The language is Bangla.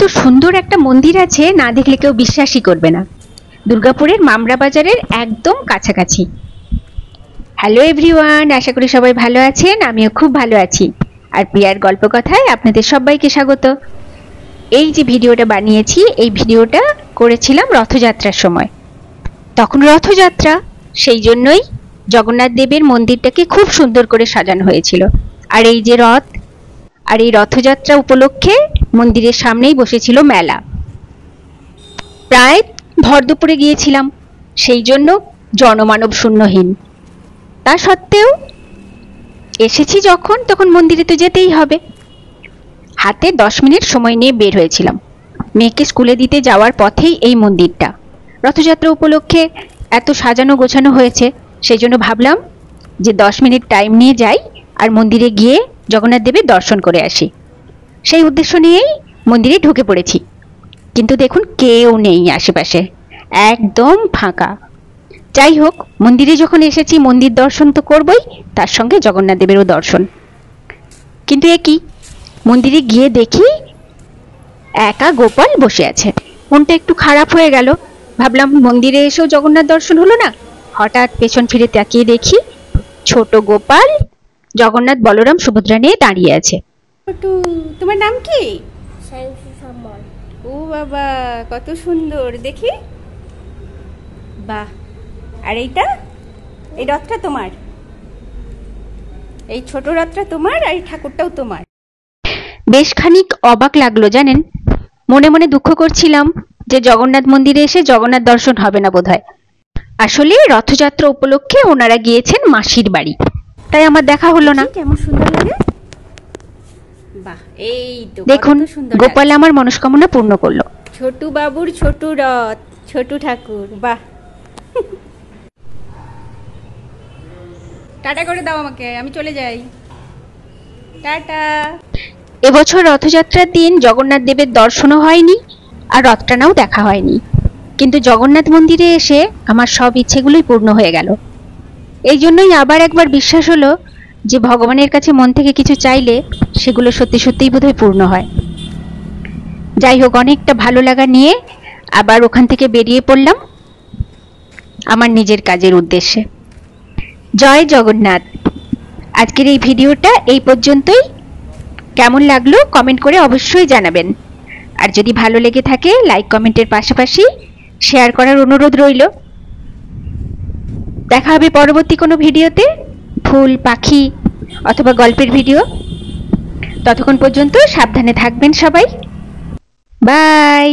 এত সুন্দর একটা মন্দির আছে, না দেখলে কেউ বিশ্বাসই করবে না। দুর্গাপুরের মামরা বাজারের একদম কাছাকাছি। হ্যালো এভরিওয়ান, আশা করি সবাই ভালো আছেন। আমিও খুব ভালো আছি। আর প্রিয়ার গল্প কথায় আপনাদের সবাইকে স্বাগত। এই যে ভিডিওটা বানিয়েছি, এই ভিডিওটা করেছিলাম রথযাত্রার সময়। তখন রথযাত্রা, সেই জন্যই জগন্নাথ দেবের মন্দিরটাকে খুব সুন্দর করে সাজানো হয়েছিল। আর এই যে রথ, আর এই রথযাত্রা উপলক্ষে মন্দিরের সামনেই বসেছিল মেলা। প্রায় ভর দুপুরে গিয়েছিলাম, সেই জন্য জনমানব শূন্যহীন। তা সত্ত্বেও এসেছি যখন, তখন মন্দিরে তো যেতেই হবে। হাতে 10 মিনিট সময় নিয়ে বের হয়েছিলাম। মেয়েকে স্কুলে দিতে যাওয়ার পথেই এই মন্দিরটা। রথযাত্রা উপলক্ষে এত সাজানো গোছানো হয়েছে, সেই জন্য ভাবলাম যে 10 মিনিট টাইম নিয়ে যাই আর মন্দিরে গিয়ে জগন্নাথ দেবের দর্শন করে আসি। সেই উদ্দেশ্য নিয়েই মন্দিরে ঢুকে পড়েছি। কিন্তু দেখুন, কেউ নেই আশেপাশে, একদম ফাঁকা। যাই হোক, মন্দিরে যখন এসেছি মন্দির দর্শন তো করবই, তার সঙ্গে জগন্নাথ দেবেরও দর্শন। কিন্তু এ কি, মন্দিরে গিয়ে দেখি একা গোপাল বসে আছে। মনটা একটু খারাপ হয়ে গেল। ভাবলাম মন্দিরে এসেও জগন্নাথ দর্শন হলো না। হঠাৎ পেছন ফিরে তাকিয়ে দেখি ছোট গোপাল জগন্নাথ, বলরাম, সুভদ্রা নিয়ে দাঁড়িয়ে আছে। তোমার নাম কি? ও বাবা, কত সুন্দর দেখি। বাহ। আর এইটা, এই রথটা তোমার? এই ছোট রথটা তোমার, আর এই ঠাকুরটাও তোমার? বেশ খানিক অবাক লাগলো জানেন। মনে মনে দুঃখ করছিলাম যে জগন্নাথ মন্দিরে এসে জগন্নাথ দর্শন হবে না বোধহয়। আসলে রথযাত্রা উপলক্ষে ওনারা গিয়েছেন মাসির বাড়ি, তাই আমার দেখা হলো না। কেমন সুন্দর লাগে। বাহ, এই তো দেখুন, গোপাল আমার মনস্কামনা পূর্ণ করলো। ছোটু বাবুর ছোট রথ, ছোটু ঠাকুর। বাহ। টাটা করে দাও আমাকে, আমি চলে যাই। টাটা। এবছর রথযাত্রার দিন জগন্নাথ দেবের দর্শনও হয়নি, আর রথটানাও দেখা হয়নি। কিন্তু জগন্নাথ মন্দিরে এসে আমার সব ইচ্ছেগুলোই পূর্ণ হয়ে গেল। এই জন্যই আবার একবার বিশ্বাস হলো যে ভগবানের কাছে মন থেকে কিছু চাইলে সেগুলো সত্যি সত্যিই বোধহয় পূর্ণ হয়। যাই হোক, অনেকটা ভালো লাগা নিয়ে আবার ওখান থেকে বেরিয়ে পড়লাম আমার নিজের কাজের উদ্দেশ্যে। জয় জগন্নাথ। আজকের এই ভিডিওটা এই পর্যন্তই। কেমন লাগলো কমেন্ট করে অবশ্যই জানাবেন। আর যদি ভালো লেগে থাকে, লাইক কমেন্টের পাশাপাশি শেয়ার করার অনুরোধ রইল। দেখা হবে পরবর্তী কোনো ভিডিওতে, ফুল, পাখি অথবা গল্পের ভিডিও। ততক্ষণ পর্যন্ত সাবধানে থাকবেন সবাই। বাই।